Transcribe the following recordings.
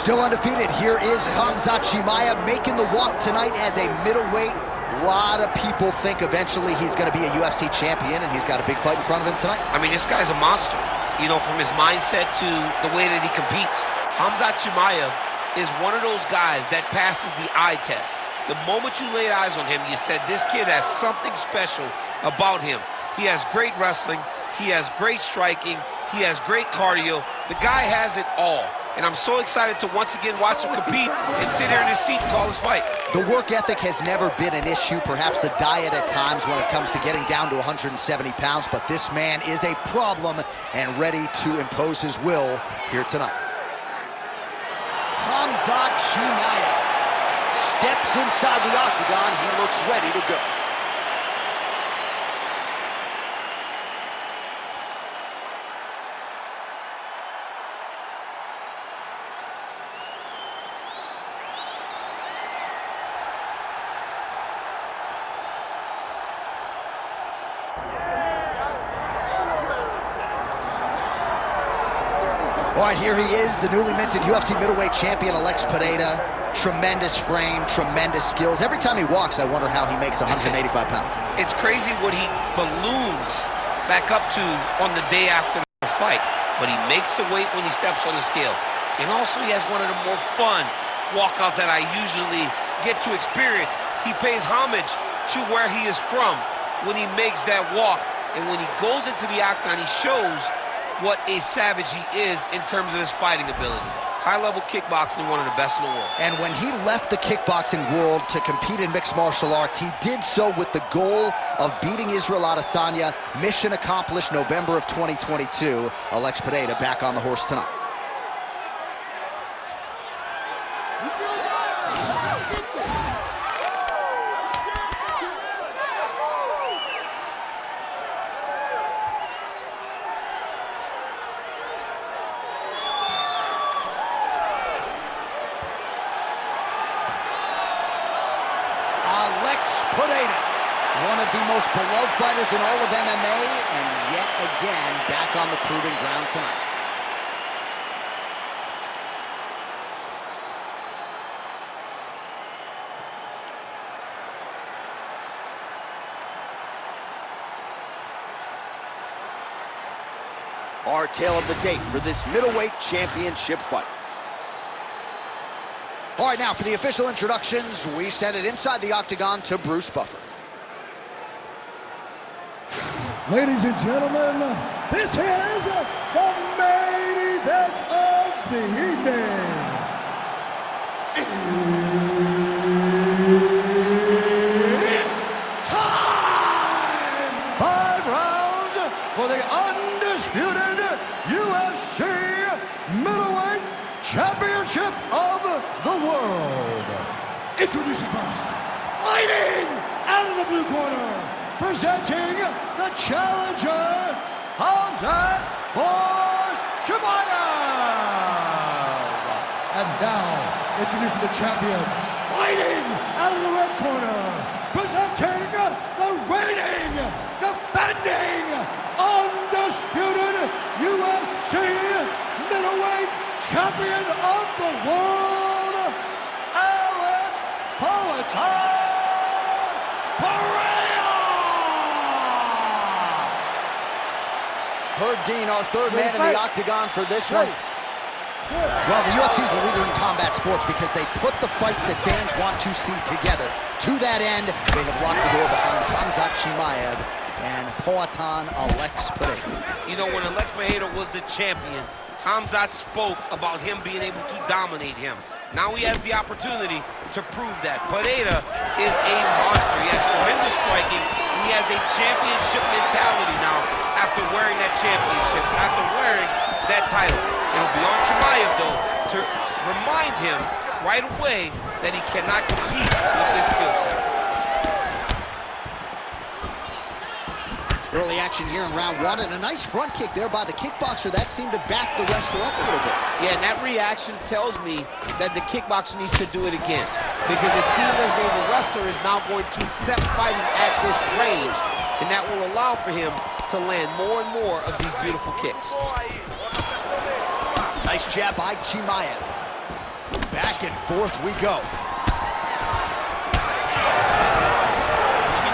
Still undefeated, here is Khamzat Chimaev making the walk tonight as a middleweight. A lot of people think eventually he's going to be a UFC champion, and he's got a big fight in front of him tonight. I mean, this guy's a monster. You know, from his mindset to the way that he competes. Khamzat Chimaev is one of those guys that passes the eye test. The moment you laid eyes on him, you said, this kid has something special about him. He has great wrestling. He has great striking. He has great cardio. The guy has it all. And I'm so excited to once again watch him compete and sit here in his seat and call his fight. The work ethic has never been an issue, perhaps the diet at times when it comes to getting down to 170 pounds, but this man is a problem and ready to impose his will here tonight. Khamzat Chimaev steps inside the octagon. He looks ready to go. All right, here he is, the newly minted UFC middleweight champion, Pereira. Tremendous frame, tremendous skills. Every time he walks, I wonder how he makes 185 pounds. It's crazy what he balloons back up to on the day after the fight, but he makes the weight when he steps on the scale. And also, he has one of the more fun walkouts that I usually get to experience. He pays homage to where he is from when he makes that walk. And when he goes into the octagon, he shows what a savage he is in terms of his fighting ability. High-level kickboxing, one of the best in the world. And when he left the kickboxing world to compete in mixed martial arts, he did so with the goal of beating Israel Adesanya. Mission accomplished November of 2022. Pereira back on the horse tonight. Pereira, one of the most beloved fighters in all of MMA, and yet again back on the proving ground tonight. Our tale of the tape for this middleweight championship fight. All right, now for the official introductions, we send it inside the octagon to Bruce Buffer. Ladies and gentlemen, this is the main event of the evening. It's time! 5 rounds for the undisputed UFC middleweight championship of the world. Introducing first, fighting out of the blue corner, presenting the challenger, Khamzat Chimaev. And now, introducing the champion, fighting out of the red corner, presenting the reigning, defending, undisputed UFC middleweight champion of the world, Pereira! Herb Dean, our third man in the octagon for this one. Well, the UFC is the leader in combat sports because they put the fights that fans want to see together. To that end, they have locked the door behind Khamzat Chimaev and Pereira. You know, when Pereira was the champion, Khamzat spoke about him being able to dominate him. Now he has the opportunity to prove that. Pereira is a monster. He has tremendous striking. He has a championship mentality now after wearing that championship, after wearing that title. It'll be on Chimaev, though, to remind him right away that he cannot compete with this skill set. Early action here in round 1, and a nice front kick there by the kickboxer. That seemed to back the wrestler up a little bit. Yeah, and that reaction tells me that the kickboxer needs to do it again, because it seems as though the wrestler is now going to accept fighting at this range, and that will allow for him to land more and more of these beautiful kicks. Nice jab by Chimaev. Back and forth we go.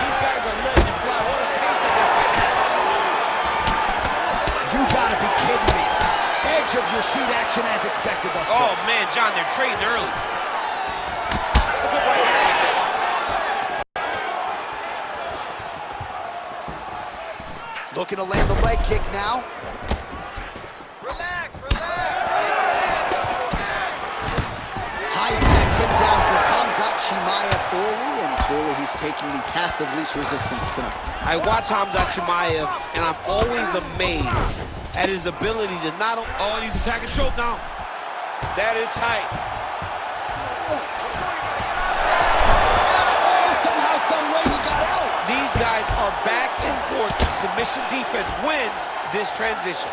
These guys are letting it fly. What a pace that they're fighting. You gotta be kidding me. Edge of your seat action as expected thus far. Oh, man, John, they're trading early. That's a good right hand. Looking to land the leg kick now. Relax, relax. High impact takedown for Khamzat Chimaev early, and clearly he's taking the path of least resistance tonight. I watch Khamzat Chimaev, and I'm always amazed at his ability to not... Oh, he's attacking choke now. That is tight. Oh, somehow, some way he got out. These guys are back and forth. Submission defense wins this transition.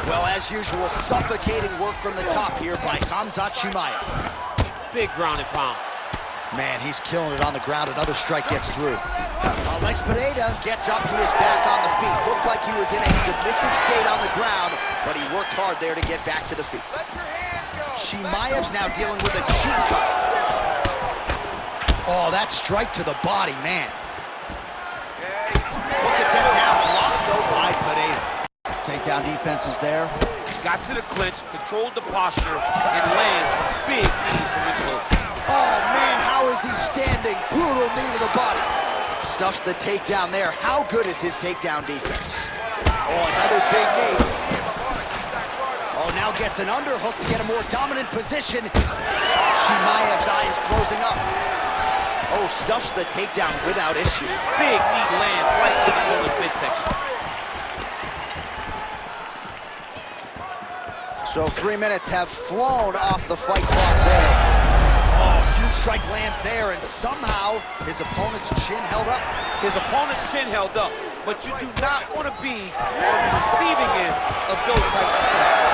Well, as usual, suffocating work from the top here by Khamzat Chimaev. Big ground and pound. Man, he's killing it on the ground. Another strike gets through. Pereira gets up. He is back on the feet. Looked like he was in a submissive state on the ground, but he worked hard there to get back to the feet. Let your hands go. Chimaev's now dealing with a cheek cut. Oh, that strike to the body, man. Look at him now. Blocked, though, by Pereira. Takedown defense is there. Got to the clinch, controlled the posture, and lands big knees from in close. Oh, man, how is he standing? Brutal knee to the body. Stuffs the takedown there. How good is his takedown defense? Oh, another big knee. Oh, now gets an underhook to get a more dominant position. Chimaev's eye is closing up. Oh, stuffs the takedown without issue. Big knee lands right in the opponent's midsection. So 3 minutes have flown off the fight clock there. Oh, huge strike lands there, and somehow his opponent's chin held up. His opponent's chin held up, but you do not want to be on the receiving end of those types of strikes.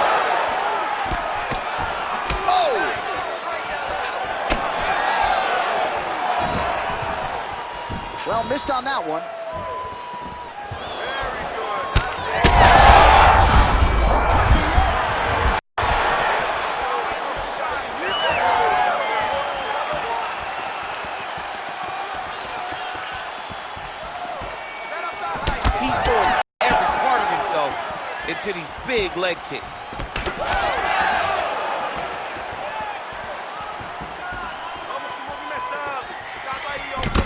Oh! Well, missed on that one. He's throwing every part of himself into these big leg kicks.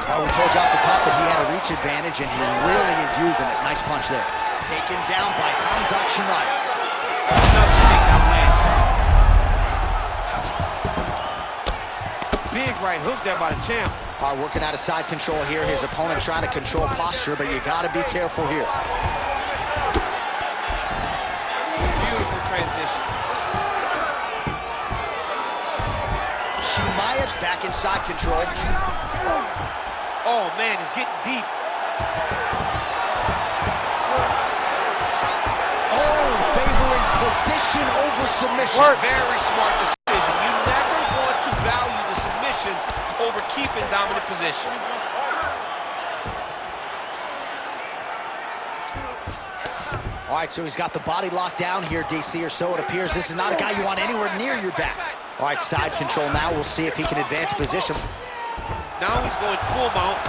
Well, we told you off the top that he had a reach advantage, and he really is using it. Nice punch there. Taken down by Khamzat Chimaev. Another takedown lands. Big right hook there by the champ. Working out of side control here. His opponent trying to control posture, but you got to be careful here. Beautiful transition. Chimaev's back in side control. Oh, man, he's getting deep. Oh, favoring position over submission. Very smart decision. You never want to value the submission over keeping dominant position. All right, so he's got the body locked down here, DC, or so it appears. This is not a guy you want anywhere near your back. All right, side control now. We'll see if he can advance position. Now he's going full mount.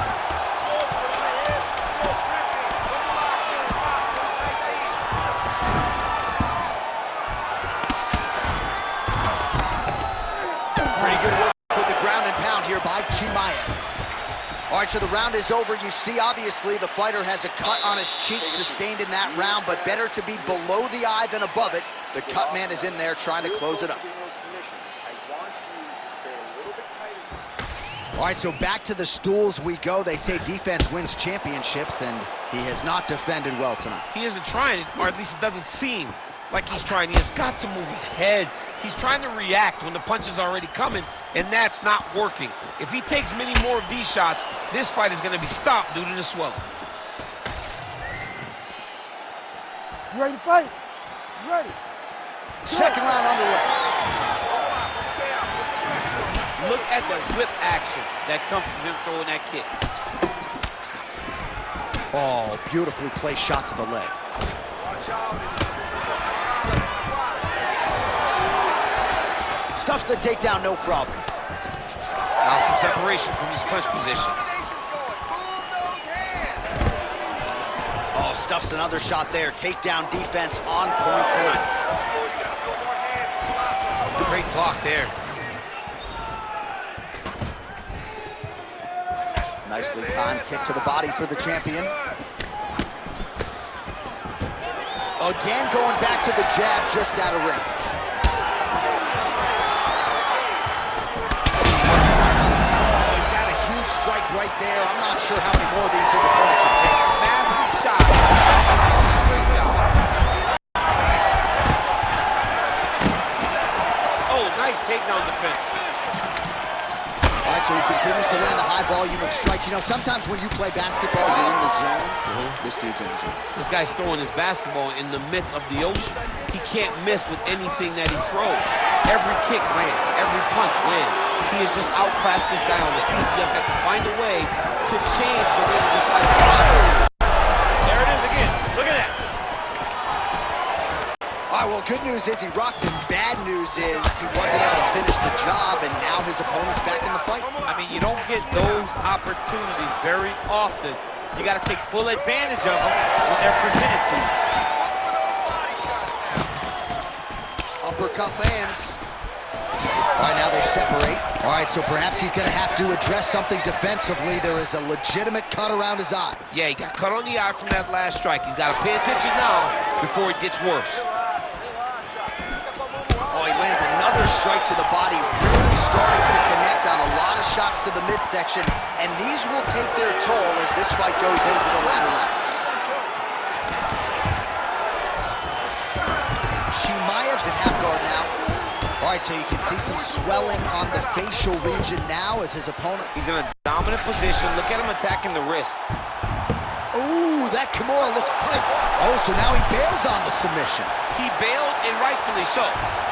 Pretty good work with the ground and pound here by Chimaev. All right, so the round is over. You see, obviously, the fighter has a cut on his cheek sustained in that round, but better to be below the eye than above it. The cut man is in there trying to close it up. All right, so back to the stools we go. They say defense wins championships, and he has not defended well tonight. He isn't trying, or at least it doesn't seem like he's trying. He has got to move his head. He's trying to react when the punch is already coming, and that's not working. If he takes many more of these shots, this fight is going to be stopped due to the swelling. You ready to fight? You ready? Second round underway. Look at the whip action that comes from him throwing that kick. Oh, beautifully placed shot to the leg. Stuffs the takedown, no problem. Now some separation from his clinch position. Oh, stuffs another shot there. Takedown defense on point tonight. Great block there. Nicely timed kick to the body for the champion. Again, going back to the jab, just out of range. Oh, he's had a huge strike right there. I'm not sure how many more of these his opponent can take. Massive shot. Oh, nice takedown defense. All right, so he continues to land a high volume of strikes. You know, sometimes when you play basketball, you're in the zone. This dude's in the zone. This guy's throwing his basketball in the midst of the ocean. He can't miss with anything that he throws. Every kick lands, every punch lands. He has just outclassed this guy on the feet. You've got to find a way to change the way that this fight is. There it is again. Look at that. All right, well, good news is he rocked him. Bad news is he wasn't able to finish the job, and now his opponent's back in the fight. I mean, you don't get those opportunities very often. You got to take full advantage of them when they're presented to you. Uppercut lands. All right, now they separate. All right, so perhaps he's going to have to address something defensively. There is a legitimate cut around his eye. Yeah, he got cut on the eye from that last strike. He's got to pay attention now before it gets worse. Oh, he lands another strike to the body, really starting to connect on a lot of shots to the midsection, and these will take their toll as this fight goes into the latter rounds. Chimaev's in half guard now. All right, so you can see some swelling on the facial region now as his opponent. He's in a dominant position. Look at him attacking the wrist. Ooh, that Kimura looks tight. Oh, so now he bails on the submission. He bailed, and rightfully so.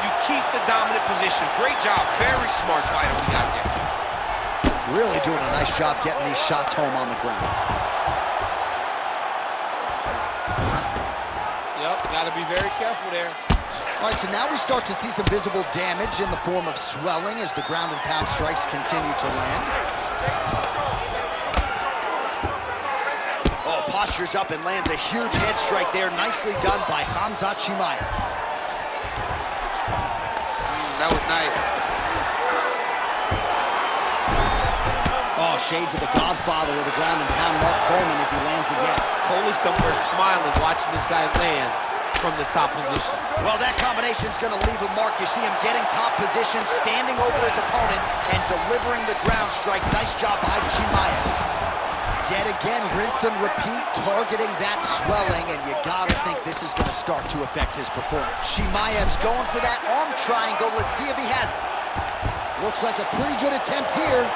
You keep the dominant position. Great job. Very smart fighter we got there. Really doing a nice job getting these shots home on the ground. Yep, got to be very careful there. All right, so now we start to see some visible damage in the form of swelling as the ground and pound strikes continue to land. Oh, postures up and lands a huge head strike there. Nicely done by Khamzat Chimaev. That was nice. Oh, shades of the Godfather with the ground and pound Mark Coleman as he lands again. Coley somewhere smiling, watching this guy land from the top position. Well, that combination's going to leave a mark. You see him getting top position, standing over his opponent, and delivering the ground strike. Nice job by Chimaev. Yet again, rinse and repeat, targeting that swelling, and you gotta think this is gonna start to affect his performance. Chimaev's going for that arm triangle. Let's see if he has it. Looks like a pretty good attempt here.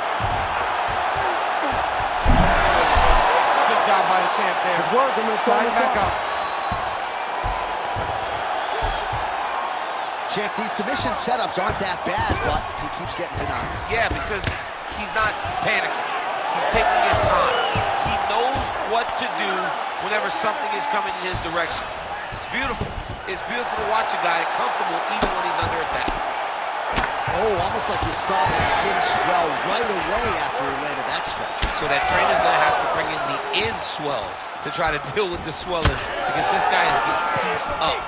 Good job by the champ there. It's working, Mr. Slide back up. Champ, these submission setups aren't that bad, but he keeps getting denied. Yeah, because he's not panicking. He's taking his time. He knows what to do whenever something is coming in his direction. It's beautiful. It's beautiful to watch a guy comfortable even when he's under attack. Oh, almost like you saw the skin swell right away after he landed that strike. So that trainer's going to have to bring in the end swell to try to deal with the swelling because this guy is getting pieced up.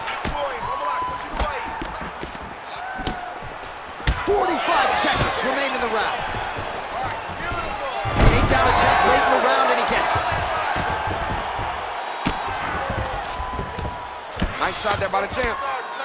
45 seconds remain in the round. Takedown attempt late in the round, and he gets it. Nice shot there by the champ.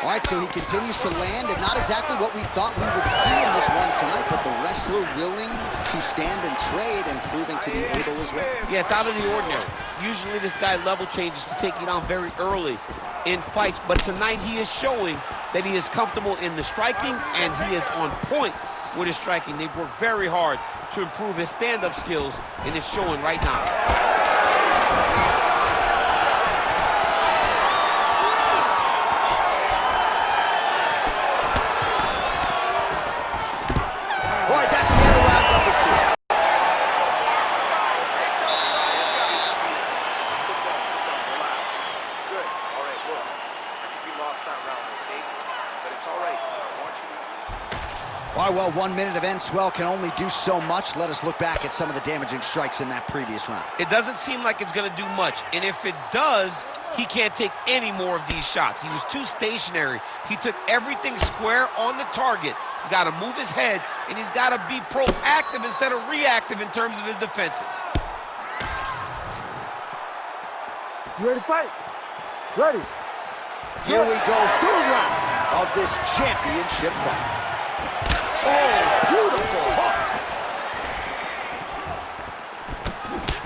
All right, so he continues to land, and not exactly what we thought we would see in this one tonight, but the wrestler willing to stand and trade and proving to be able as well. Yeah, it's out of the ordinary. Usually this guy level changes to take it on very early in fights, but tonight he is showing that he is comfortable in the striking, and he is on point with his striking. They've worked very hard to improve his stand-up skills, and it's showing right now. All right, that's the end of round number 2. Sit down, relax. Good. All right, look. I think we lost that round, okay? But it's all right. I want you to use Well, 1 minute of end swell can only do so much. Let us look back at some of the damaging strikes in that previous round. It doesn't seem like it's going to do much, and if it does, he can't take any more of these shots. He was too stationary. He took everything square on the target. He's got to move his head, and he's got to be proactive instead of reactive in terms of his defenses. You ready to fight? Ready. Here we go, third round of this championship fight. Oh, beautiful hook.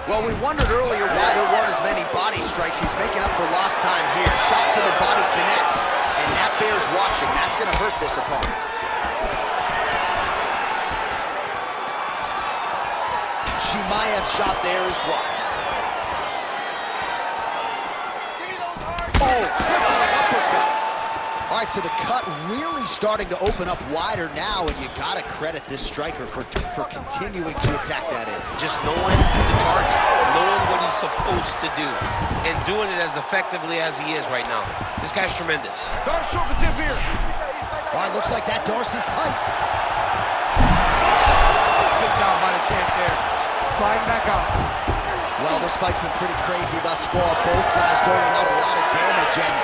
Well, we wondered earlier why there weren't as many body strikes. He's making up for lost time here. Shot to the body connects, and that bears watching. That's going to hurt this opponent. Chimaev's shot there is blocked. Oh, crippling uppercut. All right, so the cut really starting to open up wider now, and you got to credit this striker for continuing to attack that area. Just knowing the target, knowing what he's supposed to do, and doing it as effectively as he is right now. This guy's tremendous. Dark shoulder tip here. All right, looks like that Darcy's tight. Good job by the champ there. Sliding back out. Well, this fight's been pretty crazy thus far. Both guys doling out a lot of damage, and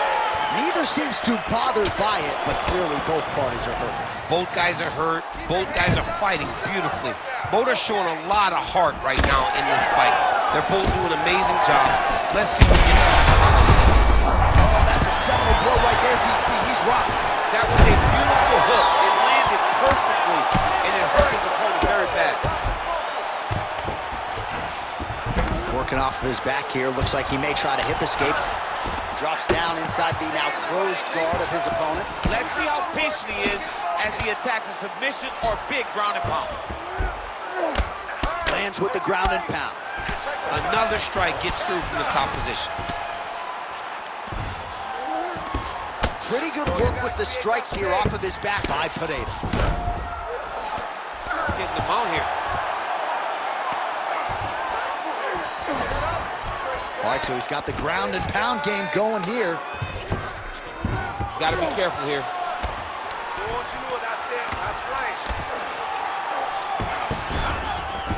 neither seems too bothered by it, but clearly both parties are hurt. Both guys are hurt. Both guys are fighting beautifully. Both are showing a lot of heart right now in this fight. They're both doing amazing jobs. Let's see who gets Oh, that's a seminal blow right there, DC. He's rocked. That was a beautiful hook. It landed perfectly, and it hurt his opponent very bad. Working off of his back here. Looks like he may try to hip escape. Drops down inside the now closed guard of his opponent. Let's see how patient he is as he attacks a submission or big ground and pound. Lands with the ground and pound. Another strike gets through from the top position. Pretty good work with the strikes here off of his back by Pereira. Getting the mount here. All right, so he's got the ground and pound game going here. He's got to be careful here.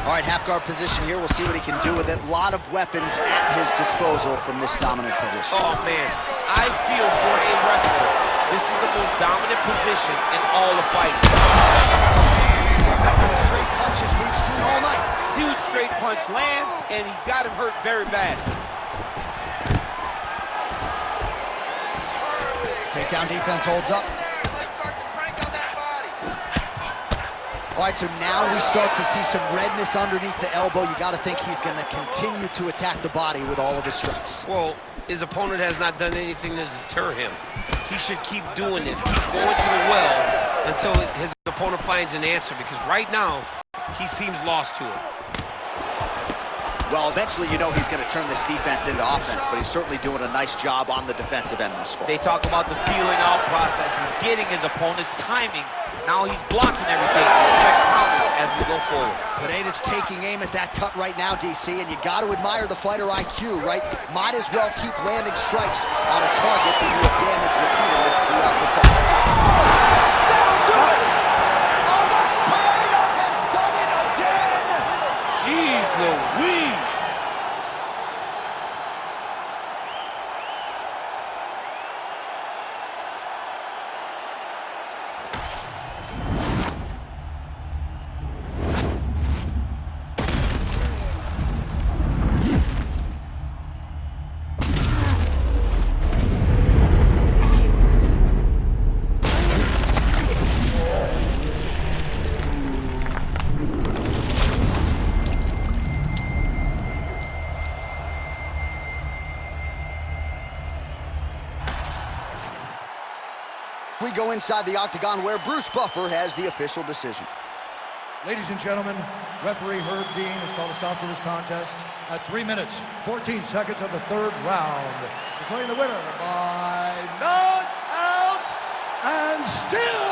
All right, half guard position here. We'll see what he can do with it. A lot of weapons at his disposal from this dominant position. Oh, man. I feel for a wrestler, this is the most dominant position in all of fighting. Straight punches we've seen all night. Huge straight punch lands, and he's got him hurt very bad. Takedown defense holds up. All right, so now we start to see some redness underneath the elbow. You got to think he's going to continue to attack the body with all of his strikes. Well, his opponent has not done anything to deter him. He should keep doing this, keep going to the well until his opponent finds an answer, because right now, he seems lost to it. Well, eventually, you know he's going to turn this defense into offense, but he's certainly doing a nice job on the defensive end thus far. They talk about the feeling out process. He's getting his opponent's timing. Now he's blocking everything. Expect counters as we go forward. Pereira's taking aim at that cut right now, DC, and you got to admire the fighter IQ, right? Might as well keep landing strikes on a target that you have damaged repeatedly throughout the fight. That'll do it! Alex Pereira has done it again! Jeez Louise! We go inside the octagon where Bruce Buffer has the official decision. Ladies and gentlemen, referee Herb Dean has called a stop to this contest at 3 minutes, 14 seconds of the third round, declaring the winner by knockout and still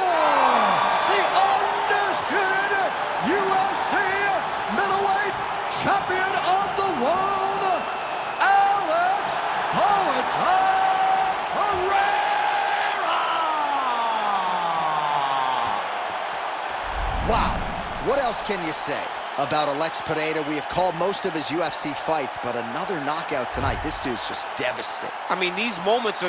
the undisputed UFC middleweight champion of the world, Alex Pereira. Wow. What else can you say about Alex Pereira? We have called most of his UFC fights, but another knockout tonight. This dude's just devastating. I mean, these moments are